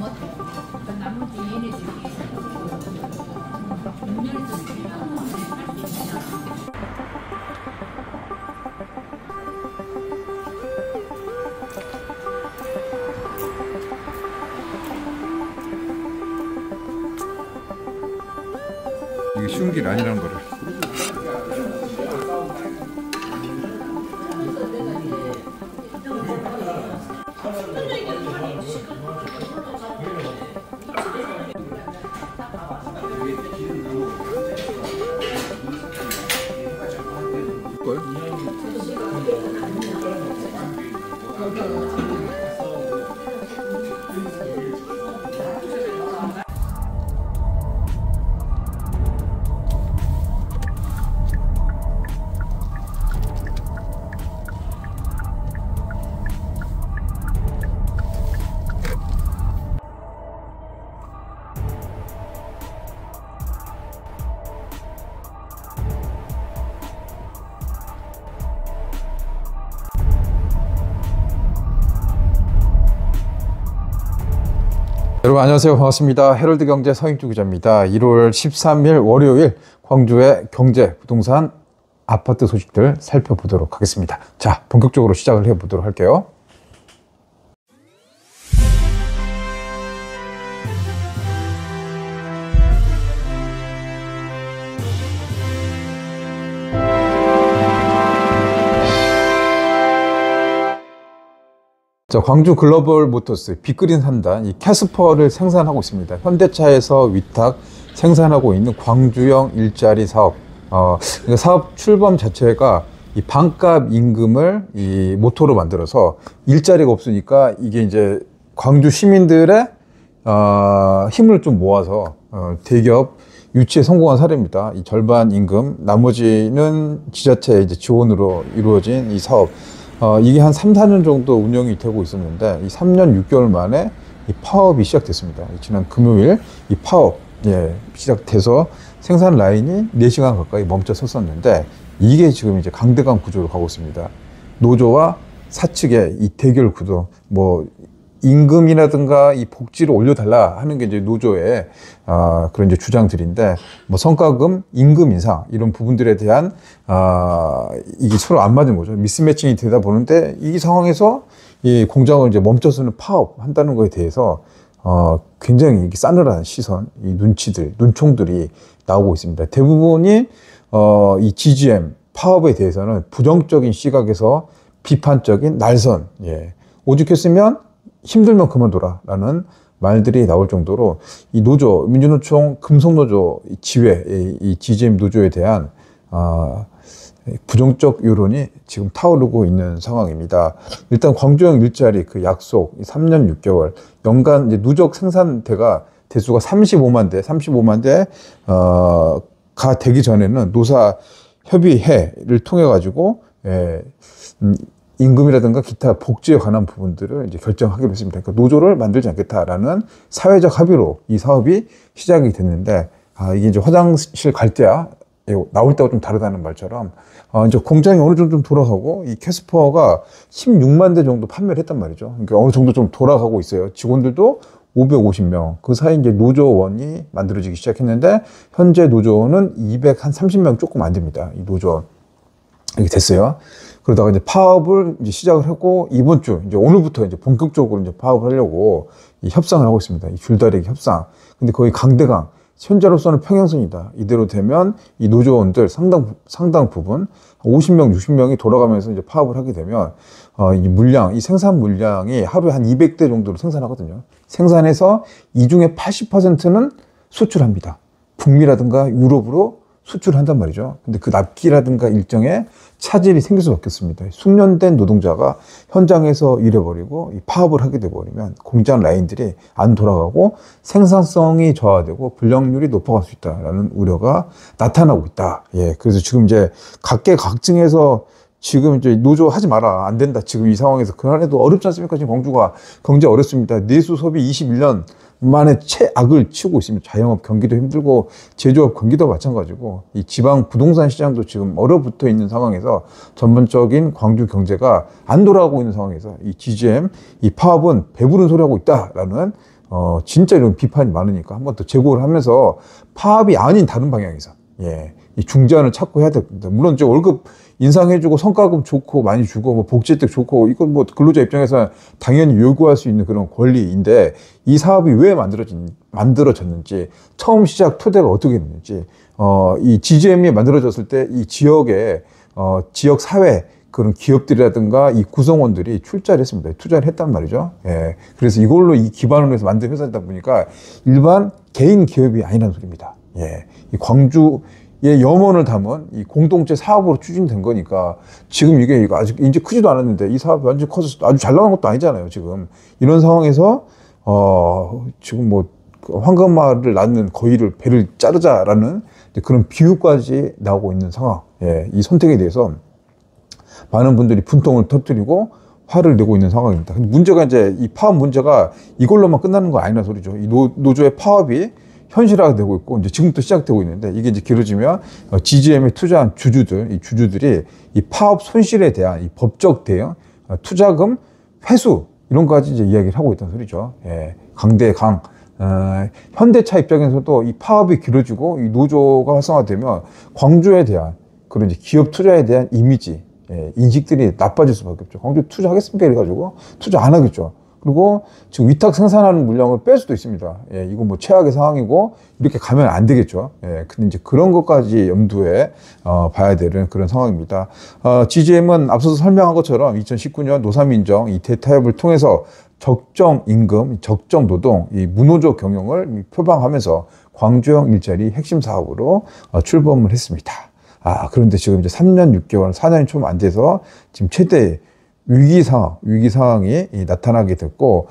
못해. 나머지 얘네들이 국내에서 지나가면 할수 있잖아. 이게 쉬운 길 아니라는 거를. 여러분 안녕하세요. 반갑습니다. 헤럴드 경제 서인주 기자입니다. 1월 13일 월요일 광주의 경제, 부동산, 아파트 소식들 살펴보도록 하겠습니다. 자, 본격적으로 시작을 해보도록 할게요. 자, 광주 글로벌 모터스 빅그린 3단 이 캐스퍼를 생산하고 있습니다. 현대차에서 위탁 생산하고 있는 광주형 일자리 사업. 사업 출범 자체가 이 반값 임금을 이 모토로 만들어서 일자리가 없으니까 이게 이제 광주 시민들의 힘을 좀 모아서 대기업 유치에 성공한 사례입니다. 이 절반 임금, 나머지는 지자체의 이제 지원으로 이루어진 이 사업. 이게 한 3, 4년 정도 운영이 되고 있었는데 이 3년 6개월 만에 이 파업이 시작됐습니다. 지난 금요일 이 파업 시작돼서 생산 라인이 4시간 가까이 멈춰 섰었는데 이게 지금 이제 강대강 구조로 가고 있습니다. 노조와 사측의 이 대결 구도, 뭐 임금이라든가 이 복지를 올려달라 하는 게 이제 노조의 그런 이제 주장들인데, 뭐 성과금, 임금 인상 이런 부분들에 대한 이게 서로 안 맞은 거죠. 미스매칭이 되다 보는데 이 상황에서 이 공장을 이제 멈춰서는 파업한다는 거에 대해서 굉장히 싸늘한 시선, 이 눈치들, 눈총들이 나오고 있습니다. 대부분이 이 GGM 파업에 대해서는 부정적인 시각에서 비판적인 날선, 오죽했으면 힘들면 그만둬라 라는 말들이 나올 정도로 이 노조, 민주노총 금속노조 지회, 이 GGM 노조에 대한 부정적 여론이 지금 타오르고 있는 상황입니다. 일단 광주형 일자리 그 약속 3년 6개월 연간 이제 누적 생산대가 대수가 35만 대가 되기 전에는 노사 협의회를 통해 가지고 임금이라든가 기타 복지에 관한 부분들을 이제 결정하기로 했습니다. 그러니까 노조를 만들지 않겠다라는 사회적 합의로 이 사업이 시작이 됐는데, 이게 이제 화장실 갈 때야 나올 때가 좀 다르다는 말처럼 이제 공장이 어느 정도 좀 돌아가고 이 캐스퍼가 16만 대 정도 판매를 했단 말이죠. 그러니까 어느 정도 좀 돌아가고 있어요. 직원들도 550명. 그 사이 이제 노조원이 만들어지기 시작했는데 현재 노조원은 230명 조금 안 됩니다. 이 노조원. 이렇게 됐어요. 그러다가 이제 파업을 이제 시작을 하고 이번 주 이제 오늘부터 이제 본격적으로 이제 파업을 하려고 이 협상을 하고 있습니다. 이 줄다리기 협상. 근데 거의 강대강. 현재로서는 평행선이다. 이대로 되면 이 노조원들 상당 부분 50명, 60명이 돌아가면서 이제 파업을 하게 되면 이 물량, 이 생산 물량이 하루에 한 200대 정도로 생산하거든요. 생산해서 이 중에 80%는 수출합니다. 북미라든가 유럽으로 수출한단 말이죠. 근데 그 납기라든가 일정에 차질이 생길 수밖에 없습니다. 숙련된 노동자가 현장에서 잃어버리고 이 파업을 하게 돼버리면 공장 라인들이 안 돌아가고 생산성이 저하되고 불량률이 높아갈 수 있다라는 우려가 나타나고 있다. 그래서 지금 이제 각계각층에서 지금 이제 노조 하지 마라, 안 된다. 지금 이 상황에서 그날에도 어렵지 않습니까? 지금 광주가 경제 어렵습니다. 내수 소비 21년 만에 최악을 치고 있습니다. 자영업 경기도 힘들고 제조업 경기도 마찬가지고 이 지방 부동산 시장도 지금 얼어붙어 있는 상황에서 전반적인 광주 경제가 안 돌아가고 있는 상황에서 이 GGM 이 파업은 배부른 소리하고 있다라는 진짜 이런 비판이 많으니까 한 번 더 재고를 하면서 파업이 아닌 다른 방향에서, 예, 이 중재안을 찾고 해야 됩니다. 물론 이제 월급 인상해주고 성과금 좋고 많이 주고 뭐 복지 혜택 좋고 이건 뭐 근로자 입장에서는 당연히 요구할 수 있는 그런 권리인데 이 사업이 왜 만들어졌는지 처음 시작 토대가 어떻게 됐는지 이 GGM이 만들어졌을 때 이 지역의 지역 사회 그런 기업들이라든가 이 구성원들이 출자를 했습니다. 투자를 했단 말이죠. 예. 그래서 이걸로 이 기반으로 해서 만든 회사다 보니까 일반 개인 기업이 아니라는 소리입니다. 예. 이 광주의 염원을 담은 이 공동체 사업으로 추진된 거니까 지금 이게 아직 이제 크지도 않았는데 이 사업이 완전 커서 아주 잘 나간 것도 아니잖아요. 지금 이런 상황에서 지금 뭐 황금알을 낳는 거위를 배를 자르자라는 그런 비유까지 나오고 있는 상황. 예. 이 선택에 대해서 많은 분들이 분통을 터뜨리고 화를 내고 있는 상황입니다. 근데 문제가 이제 이 파업 문제가 이걸로만 끝나는 거 아니란 소리죠. 이 노조의 파업이 현실화되고 있고 이제 지금부터 시작되고 있는데 이게 이제 길어지면 GGM에 투자한 이 주주들이 이 파업 손실에 대한 이 법적 대응, 투자금 회수 이런 거까지 이제 이야기를 하고 있다는 소리죠. 예, 강대강. 현대차 입장에서도 이 파업이 길어지고 이 노조가 활성화되면 광주에 대한 그런 이제 기업 투자에 대한 이미지, 인식들이 나빠질 수밖에 없죠. 광주 투자하겠습니까? 이래가지고 투자 안 하겠죠. 그리고 지금 위탁 생산하는 물량을 뺄 수도 있습니다. 예, 이거 뭐 최악의 상황이고 이렇게 가면 안 되겠죠. 예, 근데 이제 그런 것까지 염두에 봐야 되는 그런 상황입니다. GGM은 앞서서 설명한 것처럼 2019년 노사민정 이 대타협을 통해서 적정 임금, 적정 노동, 이 무노조 경영을 표방하면서 광주형 일자리 핵심 사업으로 출범을 했습니다. 그런데 지금 이제 3년 6개월, 4년이 좀 안 돼서 지금 최대 위기 상황이 나타나게 됐고,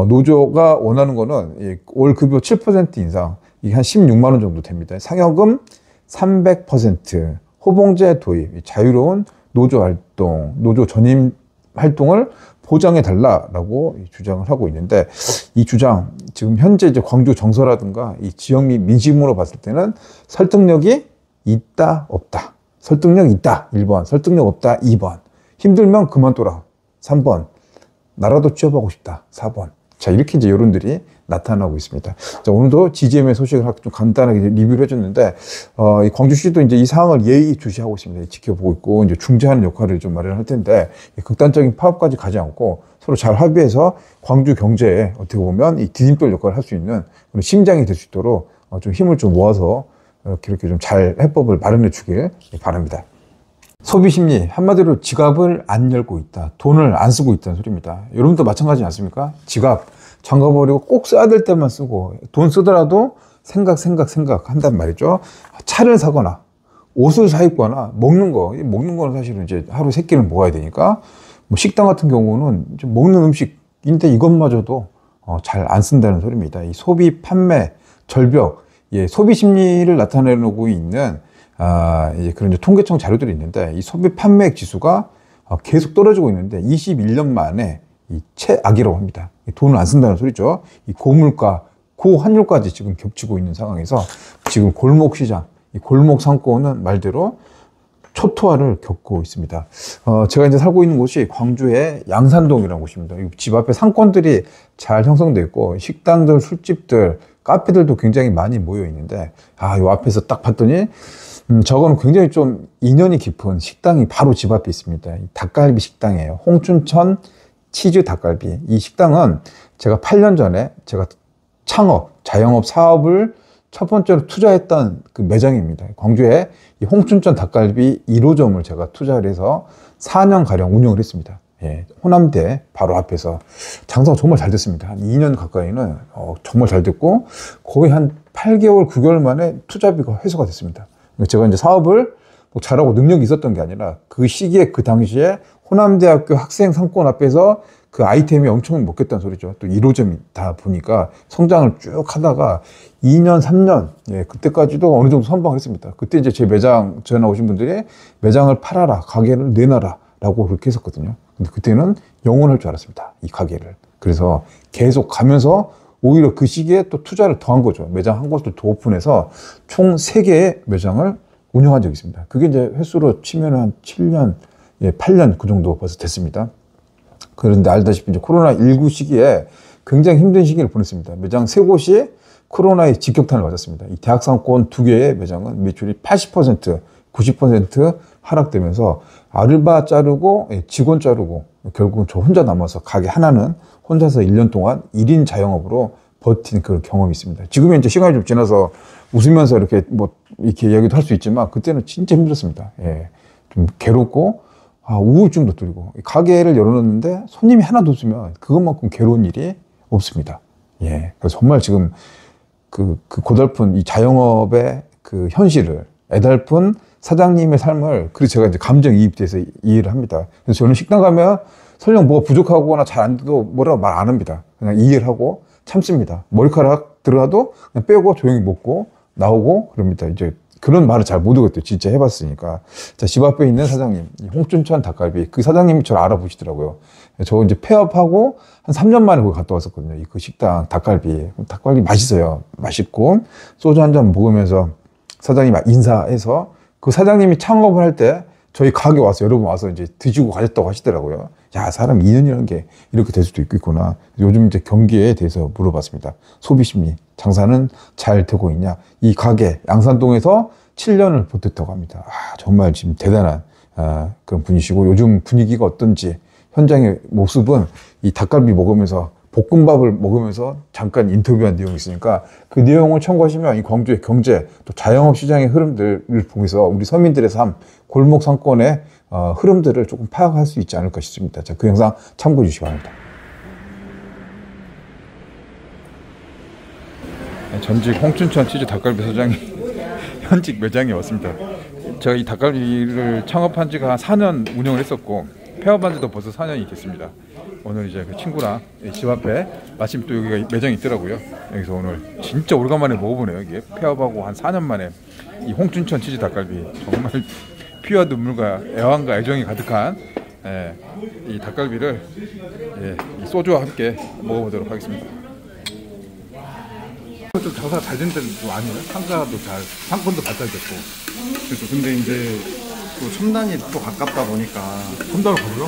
노조가 원하는 거는 월 급여 7% 인상, 이게 한 16만 원 정도 됩니다. 상여금 300%, 호봉제 도입, 자유로운 노조 활동, 노조 전임 활동을 보장해 달라라고 주장을 하고 있는데, 이 주장, 지금 현재 이제 광주 정서라든가 이 지역 및 민심으로 봤을 때는 설득력이 있다, 없다. 설득력 있다, 1번. 설득력 없다, 2번. 힘들면 그만둬라, 3번. 나라도 취업하고 싶다, 4번. 자, 이렇게 이제 여론들이 나타나고 있습니다. 자, 오늘도 GGM의 소식을 좀 간단하게 리뷰를 해줬는데, 이 광주시도 이제 이 상황을 예의주시하고 있습니다. 지켜보고 있고, 이제 중재하는 역할을 좀 마련할 텐데, 극단적인 파업까지 가지 않고 서로 잘 합의해서 광주 경제에 어떻게 보면 이 디딤돌 역할을 할 수 있는 그런 심장이 될 수 있도록 좀 힘을 좀 모아서 이렇게 좀 잘 해법을 마련해 주길 바랍니다. 소비 심리, 한마디로 지갑을 안 열고 있다. 돈을 안 쓰고 있다는 소리입니다. 여러분도 마찬가지지 않습니까? 지갑 잠가버리고 꼭 써야 될 때만 쓰고, 돈 쓰더라도 생각 한단 말이죠. 차를 사거나 옷을 사 입거나 먹는 거는 사실은 이제 하루 3끼는 먹어야 되니까, 뭐 식당 같은 경우는 이제 먹는 음식인데 이것마저도 잘 안 쓴다는 소리입니다. 이 소비 판매 절벽, 소비 심리를 나타내고 있는 이제 그런 이제 통계청 자료들이 있는데, 이 소비 판매액 지수가 계속 떨어지고 있는데 21년 만에 이 최악이라고 합니다. 돈을 안 쓴다는 소리죠. 이 고물가, 고환율까지 지금 겹치고 있는 상황에서 지금 골목 시장, 이 골목 상권은 말대로 초토화를 겪고 있습니다. 제가 이제 살고 있는 곳이 광주의 양산동이라는 곳입니다. 집 앞에 상권들이 잘 형성되어 있고, 식당들, 술집들, 카페들도 굉장히 많이 모여 있는데, 요 앞에서 딱 봤더니, 저거는 굉장히 좀 인연이 깊은 식당이 바로 집 앞에 있습니다. 닭갈비 식당이에요. 홍춘천 치즈 닭갈비. 이 식당은 제가 8년 전에 제가 자영업 사업을 첫 번째로 투자했던 그 매장입니다. 광주에 이 홍춘천 닭갈비 1호점을 제가 투자를 해서 4년가량 운영을 했습니다. 호남대 바로 앞에서 장사가 정말 잘 됐습니다. 한 2년 가까이는 정말 잘 됐고, 거의 한 8개월, 9개월 만에 투자비가 회수가 됐습니다. 제가 이제 사업을 뭐 잘하고 능력이 있었던 게 아니라 그 시기에 그 당시에 호남대학교 학생 상권 앞에서 그 아이템이 엄청 먹겠다는 소리죠. 또 1호점이다 보니까 성장을 쭉 하다가 2년, 3년, 그때까지도 어느 정도 선방을 했습니다. 그때 이제 제 매장 전화 오신 분들이 매장을 팔아라, 가게를 내놔라 라고 그렇게 했었거든요. 근데 그때는 영원할 줄 알았습니다, 이 가게를. 그래서 계속 가면서 오히려 그 시기에 또 투자를 더 한 거죠. 매장 한 곳을 더 오픈해서 총 3개의 매장을 운영한 적이 있습니다. 그게 이제 횟수로 치면 한 7년, 8년 그 정도 벌써 됐습니다. 그런데 알다시피 이제 코로나19 시기에 굉장히 힘든 시기를 보냈습니다. 매장 3곳이 코로나의 직격탄을 맞았습니다. 이 대학상권 2개의 매장은 매출이 80%, 90% 하락되면서 아르바 자르고 직원 자르고 결국은 저 혼자 남아서 가게 하나는 혼자서 1년 동안 1인 자영업으로 버틴 그런 경험이 있습니다. 지금은 이제 시간이 좀 지나서 웃으면서 이렇게 이렇게 이야기도 할 수 있지만 그때는 진짜 힘들었습니다. 예. 좀 괴롭고 우울증도 들고 가게를 열어놓는데 손님이 하나도 없으면 그것만큼 괴로운 일이 없습니다. 예. 그래서 정말 지금 그 고달픈 이 자영업의 그 현실을 애달픈 사장님의 삶을 그래서 제가 이제 감정이입돼서 이해를 합니다. 그래서 저는 식당 가면 설령 뭐가 부족하거나 잘 안 돼도 뭐라고 말 안 합니다. 그냥 이해를 하고 참습니다. 머리카락 들어가도 그냥 빼고 조용히 먹고 나오고 그럽니다. 이제 그런 말을 잘 못 하겠대요. 진짜 해봤으니까. 자, 집 앞에 있는 사장님, 홍춘천 닭갈비. 그 사장님이 저를 알아보시더라고요. 저 이제 폐업하고 한 3년 만에 거기 갔다 왔었거든요. 그 식당 닭갈비. 닭갈비 맛있어요. 맛있고 소주 한 잔 먹으면서 사장님 인사해서 그 사장님이 창업을 할 때 저희 가게 와서 여러분 와서 이제 드시고 가셨다고 하시더라고요. 야, 사람 인연이라는 게 이렇게 될 수도 있겠구나. 요즘 이제 경기에 대해서 물어봤습니다. 소비 심리, 장사는 잘 되고 있냐? 이 가게 양산동에서 7년을 버텼다고 합니다. 정말 지금 대단한 그런 분이시고 요즘 분위기가 어떤지 현장의 모습은 이 닭갈비 먹으면서 볶음밥을 먹으면서 잠깐 인터뷰한 내용이 있으니까 그 내용을 참고하시면 이 광주의 경제 또 자영업 시장의 흐름들을 통해서 우리 서민들의 삶, 골목 상권의 흐름들을 조금 파악할 수 있지 않을까 싶습니다. 자, 그 영상 참고해 주시기 바랍니다. 전직 홍춘천 치즈 닭갈비 사장이 현직 매장에 왔습니다. 제가 이 닭갈비를 창업한 지가 한 4년 운영을 했었고 폐업한 지도 벌써 4년이 됐습니다. 오늘 이제 그 친구랑 집 앞에 마침 또 여기가 매장이 있더라고요. 여기서 오늘 진짜 오래간만에 먹어보네요. 이게 폐업하고 한 4년 만에 이 홍춘천 치즈 닭갈비 정말 피와 눈물과 애환과 애정이 가득한 이 닭갈비를 이 소주와 함께 먹어보도록 하겠습니다. 좀 장사가 잘 된 데는 좀 아니에요? 상권도 발달됐고. 그렇죠. 근데 이제 또 첨단이 또 가깝다 보니까 첨단을 가고요?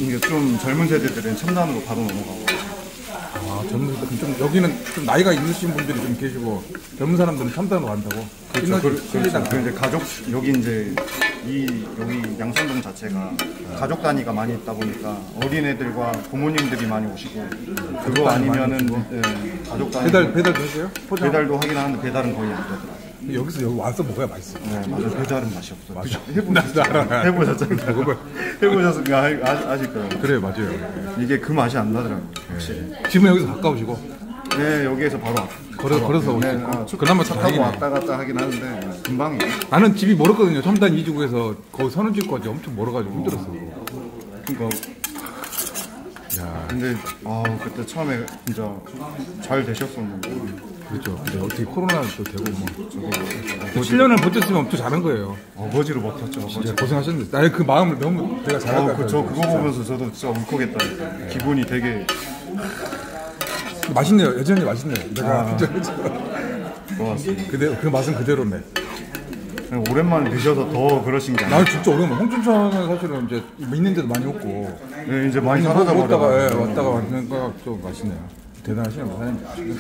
이게 좀 젊은 세대들은 첨단으로 바로 넘어가고. 젊은 세대 좀 여기는 좀 나이가 있으신 분들이 좀 계시고 젊은 사람들은 첨단으로 간다고. 그렇죠. 이제 가족 여기 이제 여기 양산동 자체가 가족 단위가 많이 있다 보니까 어린애들과 부모님들이 많이 오시고 그거 아니면은 가족 단위 배달도 하세요? 배달도 하긴 하는데 배달은 거의 안 되더라고요. 여기 와서 먹어야 맛있어요. 네, 맞아요. 배달은 맛이 없어요. 맞아. 해보셨잖아요. 해보셨으니까 아실 거예요. 그래, 맞아요. 이게 그 맛이 안 나더라고요. 확실히. 집은 여기서 가까우시고? 네, 여기에서 바로 걸어서 오시고. 네, 그나마 차 타고 다행이네. 왔다 갔다 하긴 하는데 금방이에요. 나는 집이 멀었거든요. 첨단 이주구에서 거기 선원집까지 엄청 멀어가지고 힘들었어. 그러니까 야, 근데 그때 처음에 진짜 잘 되셨었는데 그렇죠. 근데 어떻게 코로나도 되고 뭐 7년을 버텼으면 엄청 잘한 거예요. 어거지로 먹혔죠. 진짜 고생하셨는데 나의 그 마음을 너무 내가 잘한 것 저 같아요. 그거 보면서 저도 진짜 울컥했다니까. 기분이 되게 맛있네요. 여전히 맛있네요. 내가 좋았어요. 그 맛은 그대로네. 오랜만에 드셔서 더 그러신 게 아니에요. 나는 진짜 오랜만에 홍춘천은 사실은 이제 있는 데도 많이 없고 네, 이제 많이 사라져버려요. 왔다가 왔는 거가 좀 맛있네요. 대단하시네요, 사장님.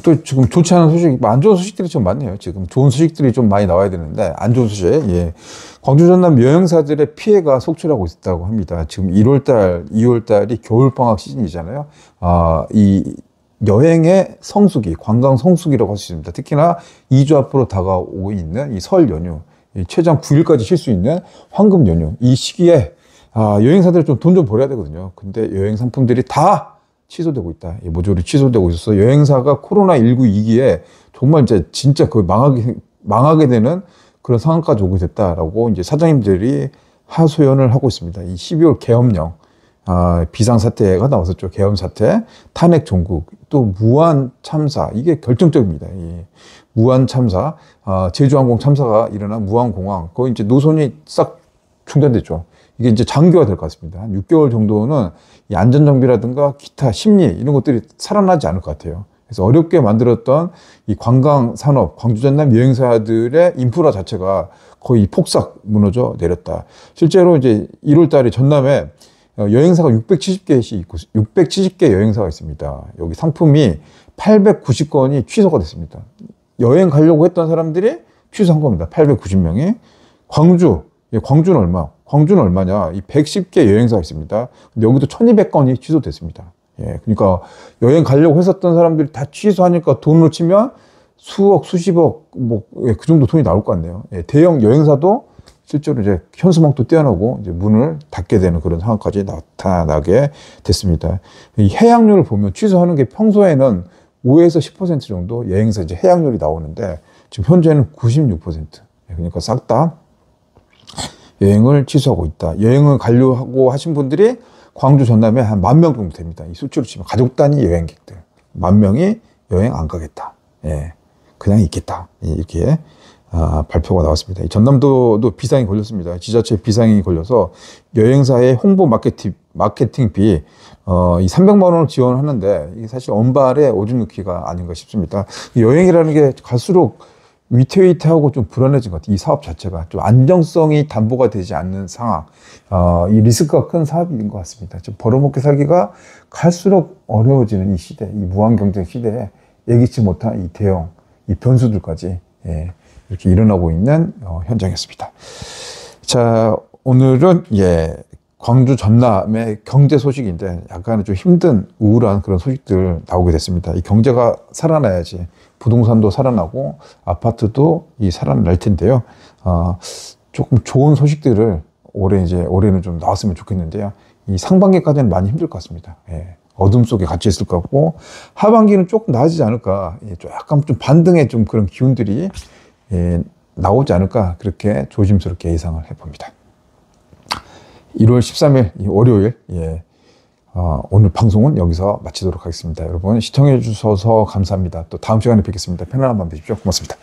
또 지금 좋지 않은 소식, 안 좋은 소식들이 좀 많네요. 지금 좋은 소식들이 좀 많이 나와야 되는데 안 좋은 소식. 광주 전남 여행사들의 피해가 속출하고 있다고 합니다. 지금 1월달, 2월달이 겨울방학 시즌이잖아요. 이 여행의 성수기, 관광 성수기라고 할 수 있습니다. 특히나 2주 앞으로 다가오고 있는 이 설 연휴, 최장 9일까지 쉴 수 있는 황금 연휴. 이 시기에 여행사들이 좀 돈 좀 벌어야 되거든요. 근데 여행 상품들이 다 취소되고 있다. 모조리 취소되고 있어서 여행사가 코로나19 위기에 정말 진짜 그 망하게 되는 그런 상황까지 오게 됐다라고 이제 사장님들이 하소연을 하고 있습니다. 이 12월 계엄령, 비상사태가 나왔었죠. 계엄사태, 탄핵 종국, 또 무한 참사, 이게 결정적입니다. 이 무한 참사, 제주항공 참사가 일어난 무한공항, 거기 이제 노선이 싹 중단됐죠. 이게 이제 장기화 될 것 같습니다. 한 6개월 정도는 이 안전정비라든가 기타 심리 이런 것들이 살아나지 않을 것 같아요. 그래서 어렵게 만들었던 이 관광산업, 광주 전남 여행사들의 인프라 자체가 거의 폭삭 무너져 내렸다. 실제로 이제 1월 달에 전남에 여행사가 670개 여행사가 있습니다. 여기 상품이 890건이 취소가 됐습니다. 여행 가려고 했던 사람들이 취소한 겁니다. 890명이. 광주는 얼마? 광주는 얼마냐? 이 110개 여행사가 있습니다. 근데 여기도 1200건이 취소됐습니다. 예, 그러니까 여행 가려고 했었던 사람들이 다 취소하니까 돈을 치면 수억, 수십억, 그 정도 돈이 나올 것 같네요. 예, 대형 여행사도 실제로 이제 현수막도 떼어놓고 이제 문을 닫게 되는 그런 상황까지 나타나게 됐습니다. 이 해약률을 보면 취소하는 게 평소에는 5에서 10% 정도 여행사 이제 해약률이 나오는데 지금 현재는 96%. 그러니까 싹 다 여행을 취소하고 있다. 여행을 가려고 하신 분들이 광주 전남에 한 10,000명 정도 됩니다. 이 수치로 치면 가족 단위 여행객들 10,000명이 여행 안 가겠다. 예, 그냥 있겠다. 이렇게 발표가 나왔습니다. 전남도도 비상이 걸렸습니다. 지자체 비상이 걸려서 여행사의 홍보 마케팅비 이 300만 원을 지원하는데 이게 사실 언발의 오줌 넣기가 아닌가 싶습니다. 여행이라는 게 갈수록 위태위태하고 좀 불안해진 것 같아요. 이 사업 자체가 좀 안정성이 담보가 되지 않는 상황, 이 리스크가 큰 사업인 것 같습니다. 좀 벌어먹게 살기가 갈수록 어려워지는 이 시대, 이 무한 경쟁 시대에 예기치 못한 이 대형, 이 변수들까지 이렇게 일어나고 있는 현장이었습니다. 자, 오늘은 광주 전남의 경제 소식인데 약간 좀 힘든 우울한 그런 소식들 나오게 됐습니다. 이 경제가 살아나야지 부동산도 살아나고 아파트도 살아날 텐데요. 조금 좋은 소식들을 올해는 좀 나왔으면 좋겠는데요. 이 상반기까지는 많이 힘들 것 같습니다. 어둠 속에 갇혀 있을 것 같고 하반기는 조금 나아지지 않을까. 약간 좀 반등의 좀 그런 기운들이 나오지 않을까 그렇게 조심스럽게 예상을 해봅니다. 1월 13일 월요일 오늘 방송은 여기서 마치도록 하겠습니다. 여러분 시청해 주셔서 감사합니다. 또 다음 시간에 뵙겠습니다. 편안한 밤 되십시오. 고맙습니다.